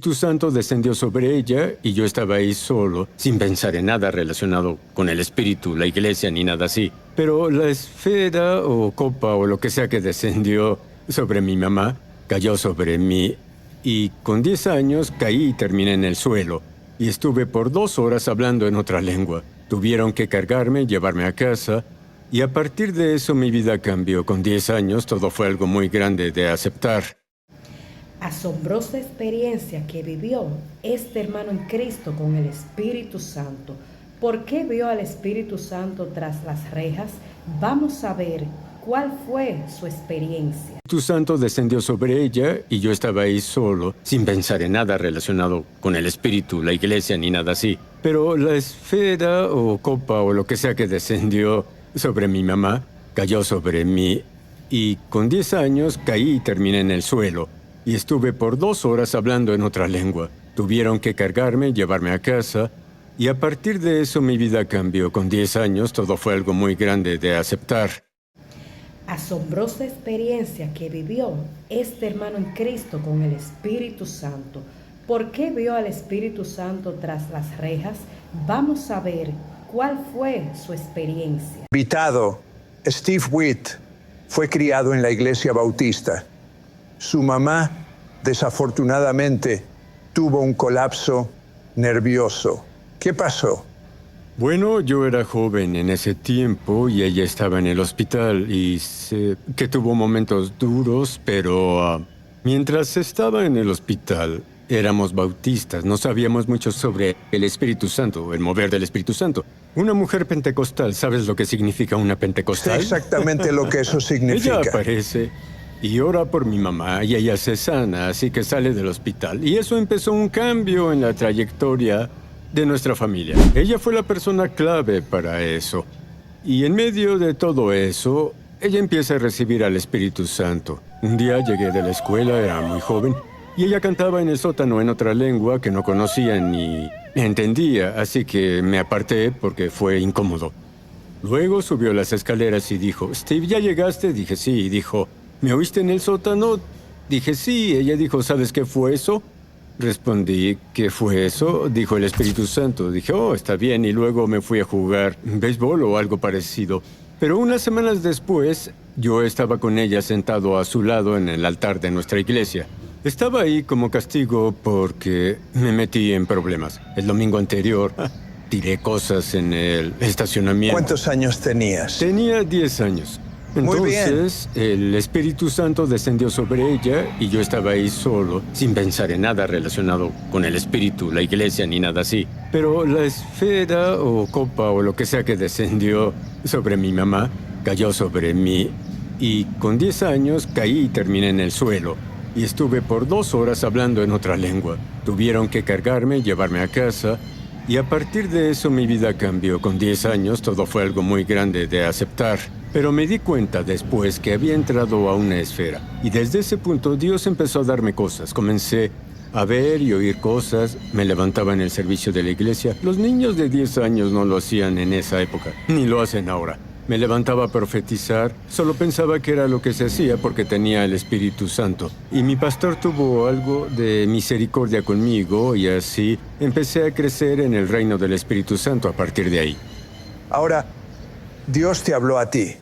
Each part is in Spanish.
Tu santo descendió sobre ella y yo estaba ahí solo, sin pensar en nada relacionado con el espíritu, la iglesia ni nada así. Pero la esfera o copa o lo que sea que descendió sobre mi mamá cayó sobre mí y con 10 años caí y terminé en el suelo. Y estuve por 2 horas hablando en otra lengua. Tuvieron que cargarme, llevarme a casa. Y a partir de eso mi vida cambió. Con 10 años todo fue algo muy grande de aceptar. Asombrosa experiencia que vivió este hermano en Cristo con el Espíritu Santo. ¿Por qué vio al Espíritu Santo tras las rejas? Vamos a ver cuál fue su experiencia. Tu santo descendió sobre ella y yo estaba ahí solo, sin pensar en nada relacionado con el espíritu, la iglesia ni nada así. Pero la esfera o copa o lo que sea que descendió sobre mi mamá cayó sobre mí y con 10 años caí y terminé en el suelo. Y estuve por 2 horas hablando en otra lengua. Tuvieron que cargarme, llevarme a casa. Y a partir de eso mi vida cambió. Con 10 años todo fue algo muy grande de aceptar. Asombrosa experiencia que vivió este hermano en Cristo con el Espíritu Santo. ¿Por qué vio al Espíritu Santo tras las rejas? Vamos a ver cuál fue su experiencia. Invitado, Steve Witt fue criado en la iglesia bautista. Su mamá, desafortunadamente, tuvo un colapso nervioso. ¿Qué pasó? Bueno, yo era joven en ese tiempo y ella estaba en el hospital y sé que tuvo momentos duros, pero mientras estaba en el hospital, éramos bautistas, no sabíamos mucho sobre el Espíritu Santo, el mover del Espíritu Santo. Una mujer pentecostal, ¿sabes lo que significa una pentecostal? Sé exactamente lo que eso significa. Ella aparece y ora por mi mamá y ella se sana, así que sale del hospital. Y eso empezó un cambio en la trayectoria de nuestra familia. Ella fue la persona clave para eso. Y en medio de todo eso, ella empieza a recibir al Espíritu Santo. Un día llegué de la escuela, era muy joven, y ella cantaba en el sótano en otra lengua que no conocía ni entendía, así que me aparté porque fue incómodo. Luego subió las escaleras y dijo, Steve, ¿ya llegaste? Dije, sí. Y dijo, ¿me oíste en el sótano? Dije, sí. Ella dijo, ¿sabes qué fue eso? Respondí, ¿qué fue eso? Dijo el Espíritu Santo. Dije, oh, está bien. Y luego me fui a jugar béisbol o algo parecido. Pero unas semanas después, yo estaba con ella sentado a su lado en el altar de nuestra iglesia. Estaba ahí como castigo porque me metí en problemas. El domingo anterior, tiré cosas en el estacionamiento. ¿Cuántos años tenías? Tenía 10 años. Entonces, el Espíritu Santo descendió sobre ella y yo estaba ahí solo, sin pensar en nada relacionado con el espíritu, la iglesia ni nada así. Pero la esfera o copa o lo que sea que descendió sobre mi mamá cayó sobre mí y con 10 años caí y terminé en el suelo. Y estuve por 2 horas hablando en otra lengua. Tuvieron que cargarme, llevarme a casa. Y a partir de eso mi vida cambió. Con 10 años todo fue algo muy grande de aceptar. Pero me di cuenta después que había entrado a una esfera. Y desde ese punto Dios empezó a darme cosas. Comencé a ver y oír cosas. Me levantaba en el servicio de la iglesia. Los niños de 10 años no lo hacían en esa época, ni lo hacen ahora. Me levantaba a profetizar. Solo pensaba que era lo que se hacía porque tenía el Espíritu Santo. Y mi pastor tuvo algo de misericordia conmigo y así empecé a crecer en el reino del Espíritu Santo a partir de ahí. Ahora, Dios te habló a ti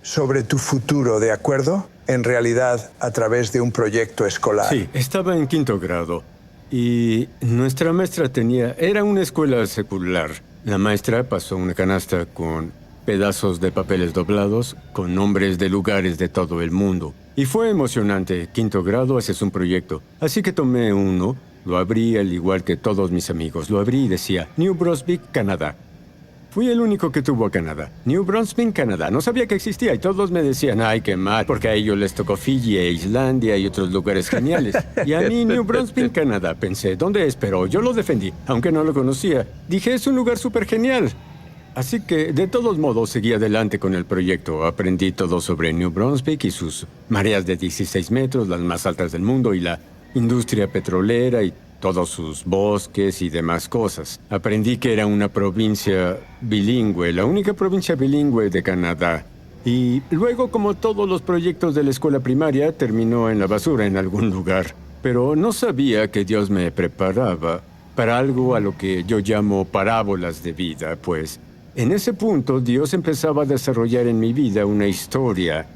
sobre tu futuro, ¿de acuerdo? En realidad, a través de un proyecto escolar. Sí, estaba en 5º grado y nuestra maestra era una escuela secular. La maestra pasó una canasta con pedazos de papeles doblados con nombres de lugares de todo el mundo. Y fue emocionante. 5º grado haces un proyecto. Así que tomé uno, lo abrí al igual que todos mis amigos. Lo abrí y decía, New Brunswick, Canadá. Fui el único que tuvo a Canadá. New Brunswick, Canadá. No sabía que existía y todos me decían, ay, qué mal, porque a ellos les tocó Fiji e Islandia y otros lugares geniales. Y a mí, New Brunswick, Canadá. Pensé, ¿dónde es? Pero yo lo defendí, aunque no lo conocía. Dije, es un lugar súper genial. Así que, de todos modos, seguí adelante con el proyecto. Aprendí todo sobre New Brunswick y sus mareas de 16 metros, las más altas del mundo, y la industria petrolera y todos sus bosques y demás cosas. Aprendí que era una provincia bilingüe, la única provincia bilingüe de Canadá. Y luego, como todos los proyectos de la escuela primaria, terminó en la basura en algún lugar. pero no sabía que Dios me preparaba para algo a lo que yo llamo parábolas de vida, pues en ese punto Dios empezaba a desarrollar en mi vida una historia.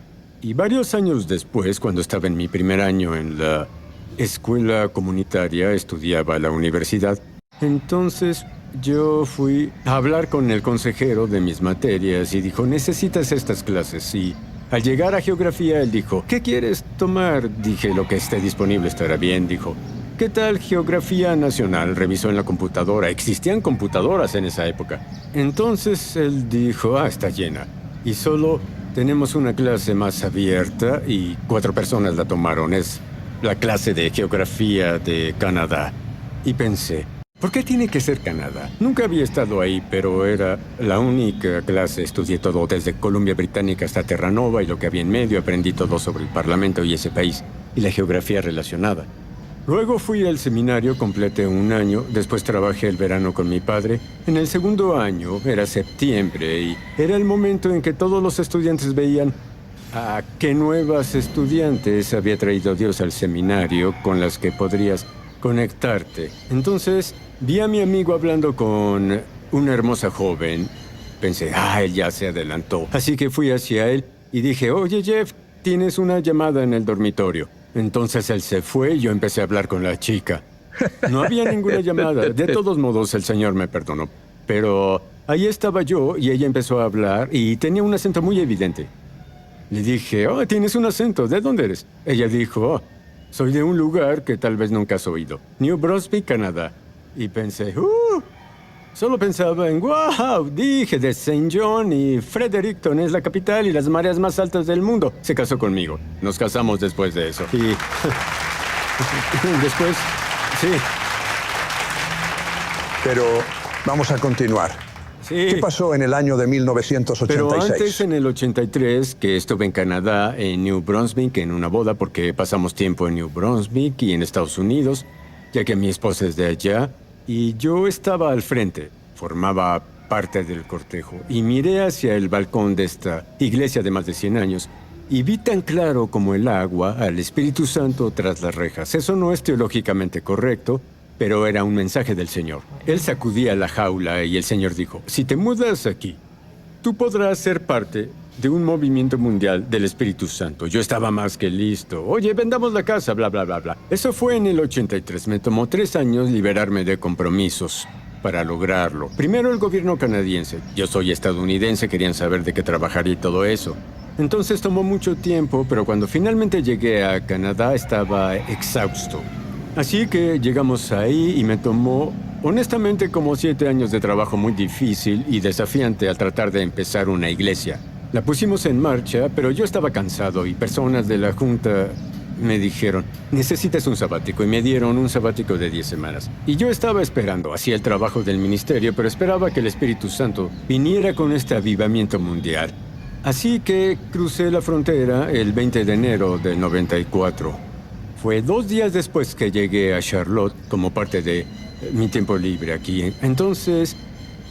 Y varios años después, cuando estaba en mi primer año en la escuela comunitaria, estudiaba a la universidad, entonces yo fui a hablar con el consejero de mis materias y dijo, necesitas estas clases. Y al llegar a geografía, él dijo, ¿qué quieres tomar? Dije, lo que esté disponible estará bien. Dijo, ¿qué tal geografía nacional? Revisó en la computadora. Existían computadoras en esa época. Entonces él dijo, está llena. Y solo tenemos una clase más abierta y 4 personas la tomaron. Es la clase de geografía de Canadá. Y pensé, ¿por qué tiene que ser Canadá? Nunca había estado ahí, pero era la única clase. Estudié todo desde Columbia Británica hasta Terranova y lo que había en medio. Aprendí todo sobre el Parlamento y ese país y la geografía relacionada. Luego fui al seminario, completé un año. Después trabajé el verano con mi padre. En el segundo año era septiembre y era el momento en que todos los estudiantes veían a qué nuevas estudiantes había traído Dios al seminario con las que podrías conectarte. Entonces vi a mi amigo hablando con una hermosa joven. Pensé, él ya se adelantó. Así que fui hacia él y dije, oye Jeff, tienes una llamada en el dormitorio. Entonces él se fue y yo empecé a hablar con la chica. No había ninguna llamada. De todos modos, el Señor me perdonó. Pero ahí estaba yo y ella empezó a hablar y tenía un acento muy evidente. Le dije, tienes un acento. ¿De dónde eres? Ella dijo, soy de un lugar que tal vez nunca has oído. New Brunswick, Canadá. Y pensé, solo pensaba en, wow, dije de Saint John y Fredericton es la capital y las mareas más altas del mundo. Se casó conmigo. Nos casamos después de eso. Y después, sí. Pero vamos a continuar. Sí. ¿Qué pasó en el año de 1986? Pero antes, en el 83, que estuve en Canadá, en New Brunswick, en una boda, porque pasamos tiempo en New Brunswick y en Estados Unidos, ya que mi esposa es de allá, y yo estaba al frente, formaba parte del cortejo, y miré hacia el balcón de esta iglesia de más de 100 años, y vi tan claro como el agua al Espíritu Santo tras las rejas. Eso no es teológicamente correcto, pero era un mensaje del Señor. Él sacudía la jaula y el Señor dijo, si te mudas aquí, tú podrás ser parte de un movimiento mundial del Espíritu Santo. Yo estaba más que listo. Oye, vendamos la casa, bla, bla, bla, bla. Eso fue en el 83. Me tomó 3 años liberarme de compromisos para lograrlo. Primero el gobierno canadiense. Yo soy estadounidense, querían saber de qué trabajaría y todo eso. Entonces tomó mucho tiempo, pero cuando finalmente llegué a Canadá estaba exhausto. Así que llegamos ahí y me tomó, honestamente, como 7 años de trabajo muy difícil y desafiante al tratar de empezar una iglesia. La pusimos en marcha, pero yo estaba cansado y personas de la junta me dijeron, necesitas un sabático, y me dieron un sabático de 10 semanas. Y yo estaba esperando, hacía el trabajo del ministerio, pero esperaba que el Espíritu Santo viniera con este avivamiento mundial. Así que crucé la frontera el 20 de enero del 94. Fue 2 días después que llegué a Charlotte como parte de mi tiempo libre aquí. Entonces,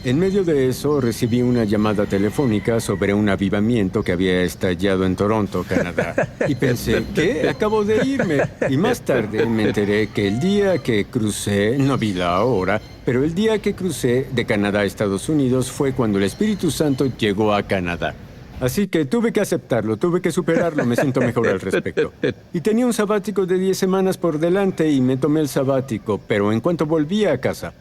en medio de eso, recibí una llamada telefónica sobre un avivamiento que había estallado en Toronto, Canadá. Y pensé, ¿qué? Acabo de irme. Y más tarde me enteré que el día que crucé, no vi la hora, pero el día que crucé de Canadá a Estados Unidos fue cuando el Espíritu Santo llegó a Canadá. Así que tuve que aceptarlo, tuve que superarlo, me siento mejor al respecto. Y tenía un sabático de 10 semanas por delante y me tomé el sabático, pero en cuanto volví a casa,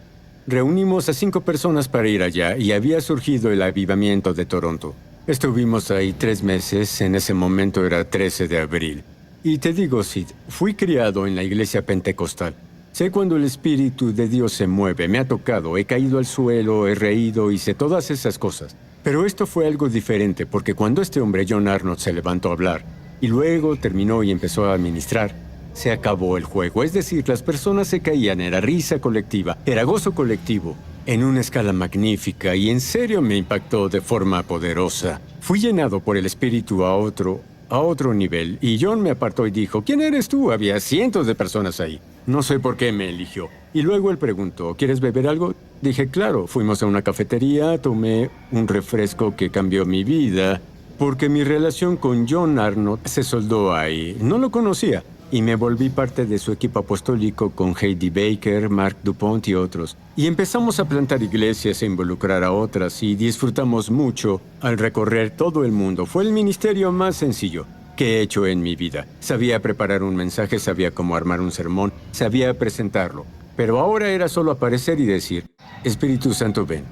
reunimos a 5 personas para ir allá y había surgido el avivamiento de Toronto. Estuvimos ahí 3 meses, en ese momento era 13 de abril. Y te digo, Sid, fui criado en la iglesia pentecostal. Sé cuando el Espíritu de Dios se mueve, me ha tocado, he caído al suelo, he reído, hice todas esas cosas. Pero esto fue algo diferente, porque cuando este hombre, John Arnott, se levantó a hablar, y luego terminó y empezó a administrar, se acabó el juego. Es decir, las personas se caían, era risa colectiva, era gozo colectivo, en una escala magnífica, y en serio me impactó de forma poderosa. Fui llenado por el Espíritu a otro nivel, y John me apartó y dijo, ¿quién eres tú? Había cientos de personas ahí. No sé por qué me eligió. Y luego él preguntó, ¿quieres beber algo? Dije, claro. Fuimos a una cafetería, tomé un refresco que cambió mi vida, porque mi relación con John Arnott se soldó ahí. No lo conocía, y me volví parte de su equipo apostólico con Heidi Baker, Mark DuPont y otros. Y empezamos a plantar iglesias e involucrar a otras y disfrutamos mucho al recorrer todo el mundo. Fue el ministerio más sencillo que he hecho en mi vida. Sabía preparar un mensaje, sabía cómo armar un sermón, sabía presentarlo. Pero ahora era solo aparecer y decir, Espíritu Santo, ven.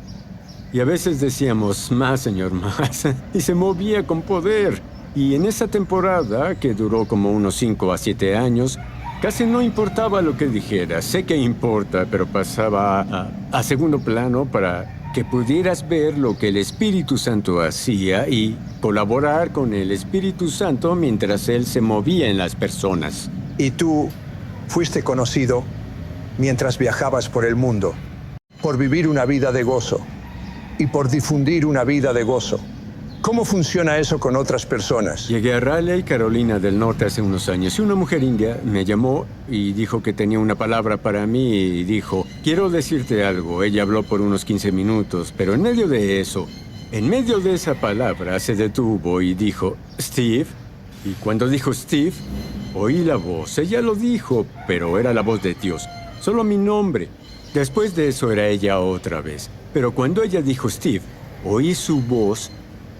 Y a veces decíamos, más, Señor, más. Y se movía con poder. Y en esa temporada, que duró como unos 5 a 7 años, casi no importaba lo que dijera. Sé que importa, pero pasaba a segundo plano para que pudieras ver lo que el Espíritu Santo hacía y colaborar con el Espíritu Santo mientras Él se movía en las personas. Y tú fuiste conocido mientras viajabas por el mundo, por vivir una vida de gozo y por difundir una vida de gozo. ¿Cómo funciona eso con otras personas? Llegué a Raleigh, Carolina del Norte, hace unos años y una mujer india me llamó y dijo que tenía una palabra para mí y dijo, quiero decirte algo. Ella habló por unos 15 minutos, pero en medio de esa palabra se detuvo y dijo, Steve. Y cuando dijo Steve, oí la voz. Ella lo dijo, pero era la voz de Dios. Solo mi nombre. Después de eso era ella otra vez. Pero cuando ella dijo Steve, oí su voz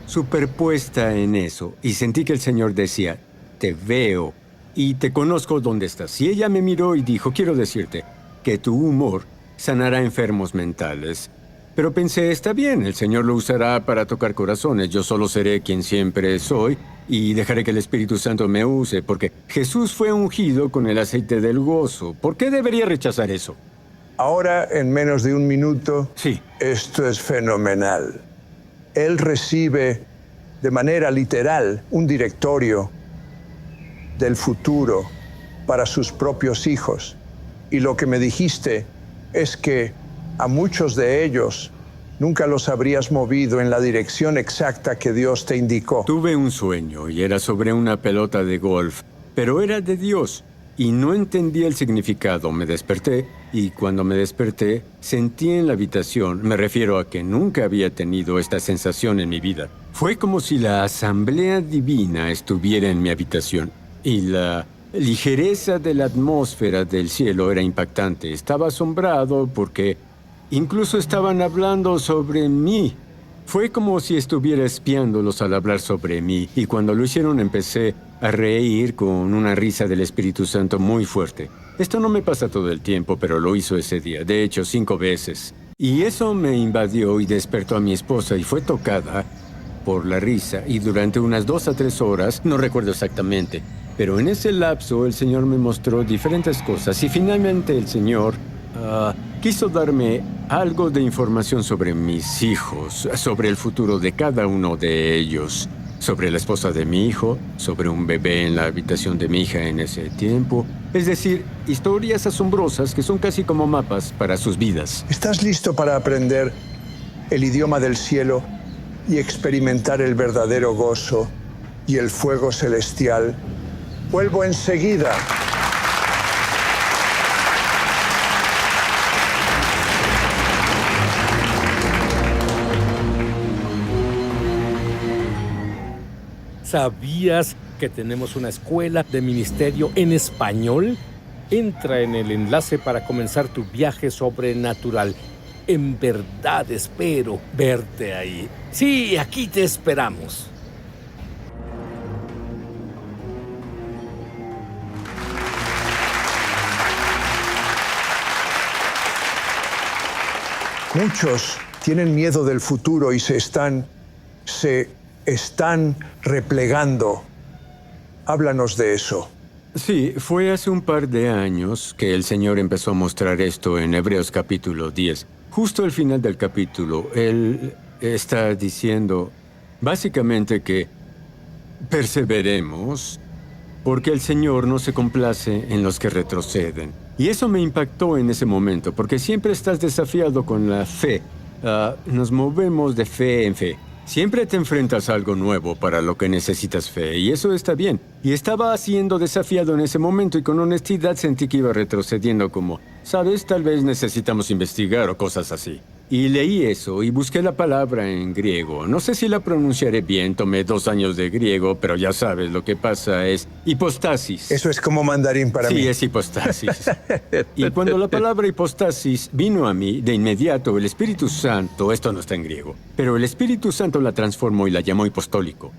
superpuesta en eso y sentí que el Señor decía, te veo y te conozco dónde estás. Y ella me miró y dijo, quiero decirte que tu humor sanará enfermos mentales. Pero pensé, está bien, el Señor lo usará para tocar corazones. Yo solo seré quien siempre soy y dejaré que el Espíritu Santo me use, porque Jesús fue ungido con el aceite del gozo. ¿Por qué debería rechazar eso? Ahora, en menos de un minuto, Sí. Esto es fenomenal. Él recibe de manera literal un directorio del futuro para sus propios hijos. Y lo que me dijiste es que a muchos de ellos nunca los habrías movido en la dirección exacta que Dios te indicó. Tuve un sueño y era sobre una pelota de golf, pero era de Dios y no entendí el significado. Me desperté y cuando me desperté sentí en la habitación, me refiero a que nunca había tenido esta sensación en mi vida. Fue como si la asamblea divina estuviera en mi habitación y la ligereza de la atmósfera del cielo era impactante. Estaba asombrado porque incluso estaban hablando sobre mí. Fue como si estuviera espiándolos al hablar sobre mí, y cuando lo hicieron empecé a reír con una risa del Espíritu Santo muy fuerte. Esto no me pasa todo el tiempo, pero lo hizo ese día, de hecho 5 veces. Y eso me invadió y despertó a mi esposa y fue tocada por la risa, y durante unas 2 a 3 horas, no recuerdo exactamente, pero en ese lapso el Señor me mostró diferentes cosas y finalmente el Señor quiso darme algo de información sobre mis hijos, sobre el futuro de cada uno de ellos, sobre la esposa de mi hijo, sobre un bebé en la habitación de mi hija en ese tiempo. Es decir, historias asombrosas que son casi como mapas para sus vidas. ¿Estás listo para aprender el idioma del cielo y experimentar el verdadero gozo y el fuego celestial? Vuelvo enseguida. ¿Sabías que tenemos una escuela de ministerio en español? Entra en el enlace para comenzar tu viaje sobrenatural. En verdad espero verte ahí. Sí, aquí te esperamos. Muchos tienen miedo del futuro y se están replegando. Háblanos de eso. Sí, fue hace un par de años que el Señor empezó a mostrar esto en Hebreos capítulo 10. Justo al final del capítulo, Él está diciendo básicamente que perseveremos porque el Señor no se complace en los que retroceden. Y eso me impactó en ese momento, porque siempre estás desafiado con la fe. Nos movemos de fe en fe. Siempre te enfrentas a algo nuevo para lo que necesitas fe, y eso está bien. Y estaba siendo desafiado en ese momento y con honestidad sentí que iba retrocediendo como, ¿sabes? Tal vez necesitamos investigar o cosas así. Y leí eso y busqué la palabra en griego. No sé si la pronunciaré bien, tomé 2 años de griego, pero ya sabes, lo que pasa es hipostasis. Eso es como mandarín para mí. Sí, es hipostasis. Y cuando la palabra hipostasis vino a mí, de inmediato el Espíritu Santo, esto no está en griego, pero el Espíritu Santo la transformó y la llamó apostólico.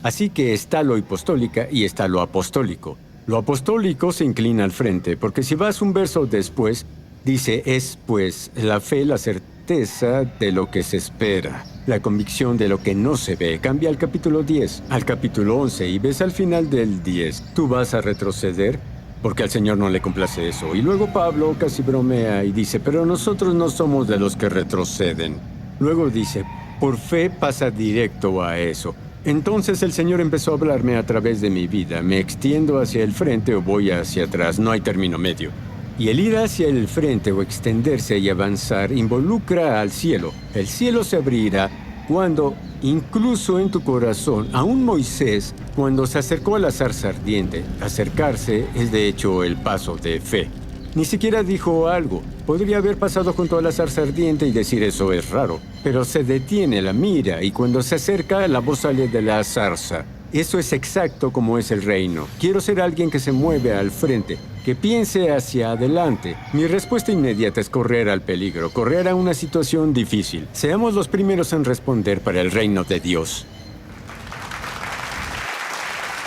Así que está lo apostólica y está lo apostólico. Lo apostólico se inclina al frente, porque si vas un verso después, dice, es pues la fe, la certeza de lo que se espera, la convicción de lo que no se ve. Cambia al capítulo 10, al capítulo 11 y ves al final del 10. Tú vas a retroceder porque al Señor no le complace eso. Y luego Pablo casi bromea y dice, pero nosotros no somos de los que retroceden. Luego dice, por fe pasa directo a eso. Entonces el Señor empezó a hablarme a través de mi vida. Me extiendo hacia el frente o voy hacia atrás, no hay término medio. Y el ir hacia el frente o extenderse y avanzar involucra al cielo. El cielo se abrirá cuando, incluso en tu corazón, aún Moisés, cuando se acercó a la zarza ardiente, acercarse es de hecho el paso de fe. Ni siquiera dijo algo. Podría haber pasado junto a la zarza ardiente y decir eso es raro. Pero se detiene, la mira y cuando se acerca la voz sale de la zarza. Eso es exacto como es el reino. Quiero ser alguien que se mueve al frente, que piense hacia adelante. Mi respuesta inmediata es correr al peligro, correr a una situación difícil. Seamos los primeros en responder para el reino de Dios.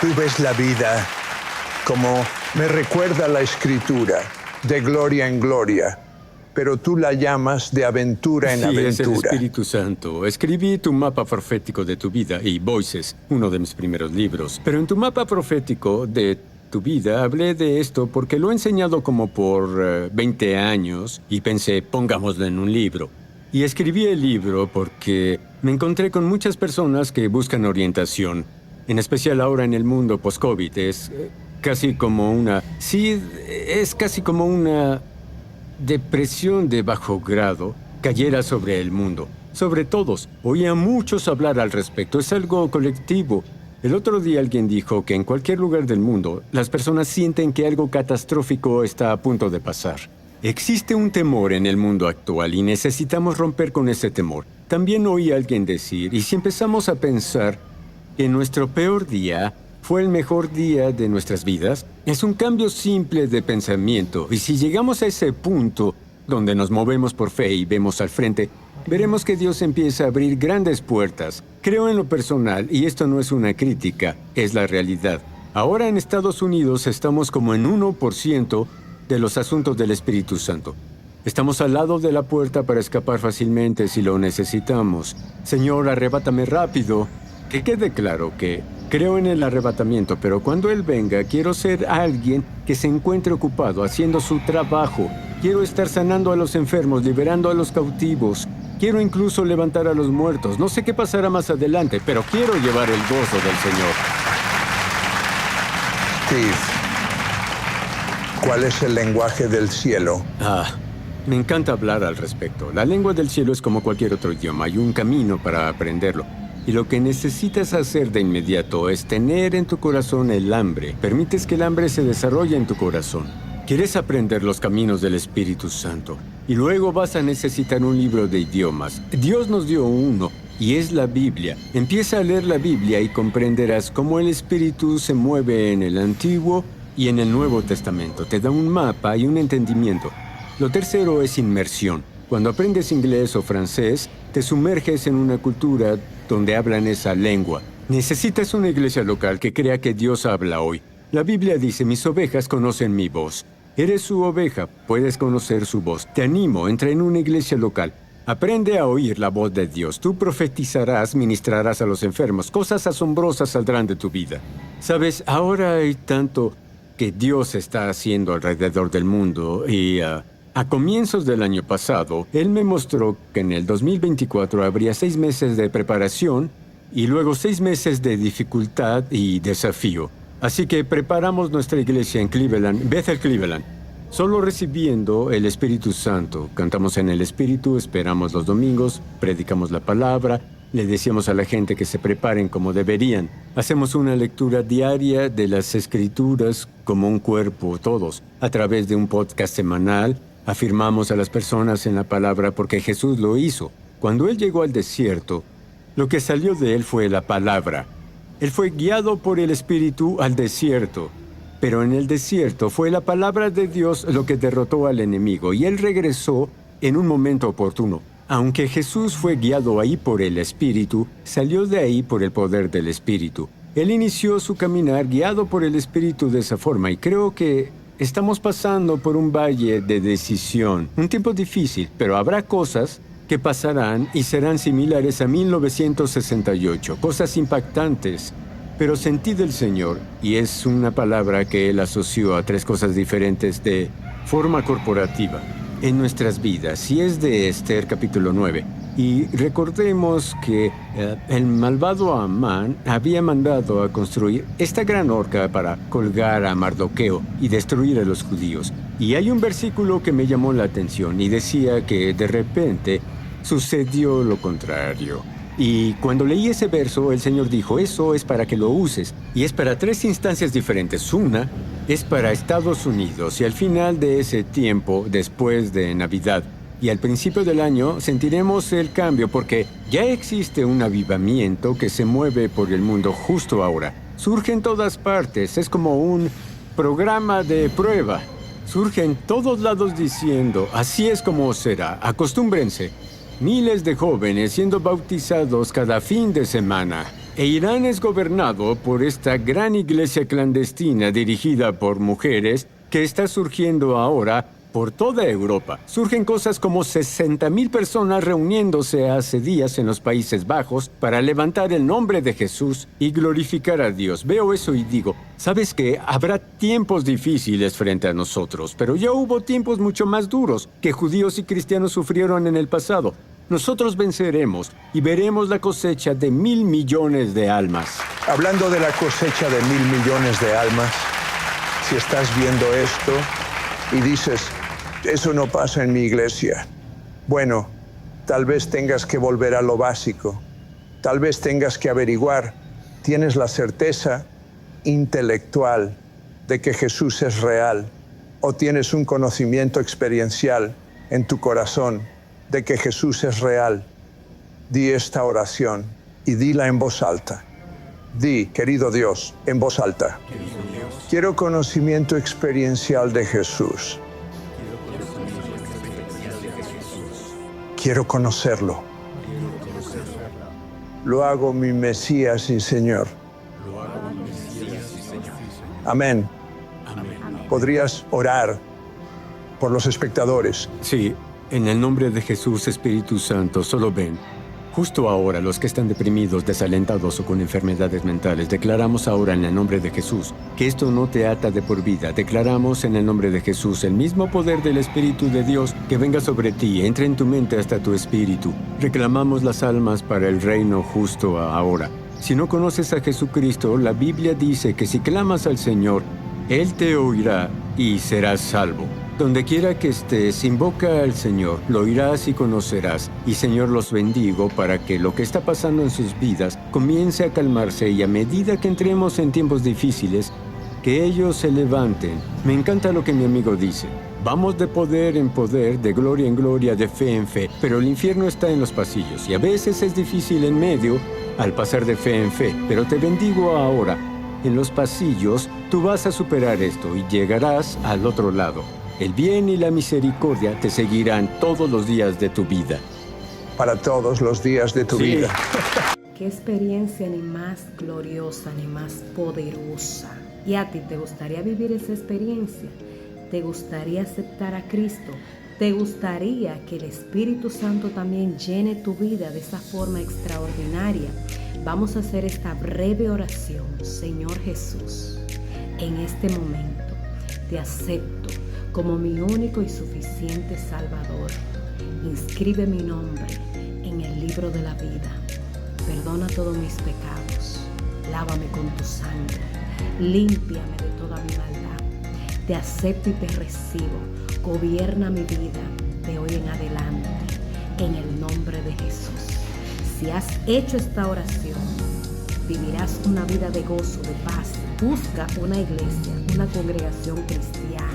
Tú ves la vida como me recuerda la Escritura, de gloria en gloria, pero tú la llamas de aventura en aventura. Sí, es el Espíritu Santo. Escribí tu mapa profético de tu vida y Voices, uno de mis primeros libros. Pero en tu mapa profético de tu vida hablé de esto porque lo he enseñado como por 20 años y pensé, pongámoslo en un libro. Y escribí el libro porque me encontré con muchas personas que buscan orientación, en especial ahora en el mundo post-COVID. Es casi como una... Sí, es casi como una depresión de bajo grado cayera sobre el mundo, sobre todos. Oía a muchos hablar al respecto, es algo colectivo. El otro día alguien dijo que en cualquier lugar del mundo, las personas sienten que algo catastrófico está a punto de pasar. Existe un temor en el mundo actual y necesitamos romper con ese temor. También oí a alguien decir, y si empezamos a pensar que nuestro peor día fue el mejor día de nuestras vidas, es un cambio simple de pensamiento. Y si llegamos a ese punto donde nos movemos por fe y vemos al frente, veremos que Dios empieza a abrir grandes puertas. Creo en lo personal, y esto no es una crítica, es la realidad. Ahora en Estados Unidos estamos como en 1% de los asuntos del Espíritu Santo. Estamos al lado de la puerta para escapar fácilmente si lo necesitamos. Señor, arrebátame rápido. Que quede claro que creo en el arrebatamiento, pero cuando Él venga, quiero ser alguien que se encuentre ocupado haciendo su trabajo. Quiero estar sanando a los enfermos, liberando a los cautivos. Quiero incluso levantar a los muertos. No sé qué pasará más adelante, pero quiero llevar el gozo del Señor. Steve, ¿cuál es el lenguaje del cielo? Me encanta hablar al respecto. La lengua del cielo es como cualquier otro idioma. Hay un camino para aprenderlo. Y lo que necesitas hacer de inmediato es tener en tu corazón el hambre. Permites que el hambre se desarrolle en tu corazón. Quieres aprender los caminos del Espíritu Santo. Y luego vas a necesitar un libro de idiomas. Dios nos dio uno, y es la Biblia. Empieza a leer la Biblia y comprenderás cómo el Espíritu se mueve en el Antiguo y en el Nuevo Testamento. Te da un mapa y un entendimiento. Lo tercero es inmersión. Cuando aprendes inglés o francés, te sumerges en una cultura donde hablan esa lengua. Necesitas una iglesia local que crea que Dios habla hoy. La Biblia dice, mis ovejas conocen mi voz. Eres su oveja, puedes conocer su voz. Te animo, entra en una iglesia local. Aprende a oír la voz de Dios. Tú profetizarás, ministrarás a los enfermos. Cosas asombrosas saldrán de tu vida. Sabes, ahora hay tanto que Dios está haciendo alrededor del mundo y... A comienzos del año pasado, Él me mostró que en el 2024 habría 6 meses de preparación y luego 6 meses de dificultad y desafío. Así que preparamos nuestra iglesia en Cleveland, Bethel, Cleveland, solo recibiendo el Espíritu Santo. Cantamos en el Espíritu, esperamos los domingos, predicamos la palabra, le decíamos a la gente que se preparen como deberían. Hacemos una lectura diaria de las Escrituras como un cuerpo, todos, a través de un podcast semanal. Afirmamos a las personas en la palabra porque Jesús lo hizo. Cuando Él llegó al desierto, lo que salió de Él fue la palabra. Él fue guiado por el Espíritu al desierto. Pero en el desierto fue la palabra de Dios lo que derrotó al enemigo, y Él regresó en un momento oportuno. Aunque Jesús fue guiado ahí por el Espíritu, salió de ahí por el poder del Espíritu. Él inició su caminar guiado por el Espíritu de esa forma, y creo que estamos pasando por un valle de decisión, un tiempo difícil, pero habrá cosas que pasarán y serán similares a 1968, cosas impactantes. Pero sentí del Señor, y es una palabra que Él asoció a 3 cosas diferentes de forma corporativa en nuestras vidas, y es de Esther capítulo 9. Y recordemos que el malvado Amán había mandado a construir esta gran horca para colgar a Mardoqueo y destruir a los judíos. Y hay un versículo que me llamó la atención y decía que de repente sucedió lo contrario. Y cuando leí ese verso, el Señor dijo, eso es para que lo uses. Y es para 3 instancias diferentes. Una es para Estados Unidos, y al final de ese tiempo, después de Navidad y al principio del año, sentiremos el cambio porque ya existe un avivamiento que se mueve por el mundo justo ahora. Surge en todas partes, es como un programa de prueba. Surge en todos lados diciendo, así es como será, acostúmbrense. Miles de jóvenes siendo bautizados cada fin de semana. E Irán es gobernado por esta gran iglesia clandestina dirigida por mujeres que está surgiendo ahora por toda Europa. Surgen cosas como 60,000 personas reuniéndose hace días en los Países Bajos para levantar el nombre de Jesús y glorificar a Dios. Veo eso y digo, ¿sabes qué? Habrá tiempos difíciles frente a nosotros, pero ya hubo tiempos mucho más duros que judíos y cristianos sufrieron en el pasado. Nosotros venceremos y veremos la cosecha de 1,000 millones de almas. Hablando de la cosecha de 1,000 millones de almas, si estás viendo esto y dices, eso no pasa en mi iglesia. Bueno, tal vez tengas que volver a lo básico. Tal vez tengas que averiguar. ¿Tienes la certeza intelectual de que Jesús es real? ¿O tienes un conocimiento experiencial en tu corazón de que Jesús es real? Di esta oración y dila en voz alta. Di, querido Dios, en voz alta. Quiero conocimiento experiencial de Jesús. Quiero conocerlo. Lo hago mi Mesías y Señor. Amén. ¿Podrías orar por los espectadores? Sí, en el nombre de Jesús, Espíritu Santo, solo ven. Justo ahora, los que están deprimidos, desalentados o con enfermedades mentales, declaramos ahora en el nombre de Jesús que esto no te ata de por vida. Declaramos en el nombre de Jesús el mismo poder del Espíritu de Dios que venga sobre ti, entre en tu mente hasta tu espíritu. Reclamamos las almas para el reino justo ahora. Si no conoces a Jesucristo, la Biblia dice que si clamas al Señor, Él te oirá y serás salvo. Donde quiera que estés, invoca al Señor, lo oirás y conocerás. Y Señor, los bendigo para que lo que está pasando en sus vidas comience a calmarse y a medida que entremos en tiempos difíciles, que ellos se levanten. Me encanta lo que mi amigo dice. Vamos de poder en poder, de gloria en gloria, de fe en fe, pero el infierno está en los pasillos y a veces es difícil en medio al pasar de fe en fe, pero te bendigo ahora. En los pasillos tú vas a superar esto y llegarás al otro lado. El bien y la misericordia te seguirán todos los días de tu vida. Para todos los días de tu vida. Qué experiencia ni más gloriosa ni más poderosa. ¿Y a ti te gustaría vivir esa experiencia? ¿Te gustaría aceptar a Cristo? ¿Te gustaría que el Espíritu Santo también llene tu vida de esa forma extraordinaria? Vamos a hacer esta breve oración. Señor Jesús, en este momento te acepto como mi único y suficiente Salvador. Inscribe mi nombre en el libro de la vida. Perdona todos mis pecados. Lávame con tu sangre. Límpiame de toda mi maldad. Te acepto y te recibo. Gobierna mi vida de hoy en adelante. En el nombre de Jesús. Si has hecho esta oración, vivirás una vida de gozo, de paz. Busca una iglesia, una congregación cristiana.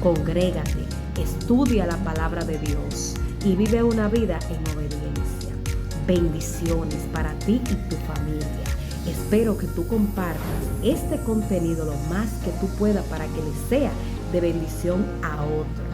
Congrégate, estudia la palabra de Dios y vive una vida en obediencia. Bendiciones para ti y tu familia. Espero que tú compartas este contenido lo más que tú puedas para que le sea de bendición a otros.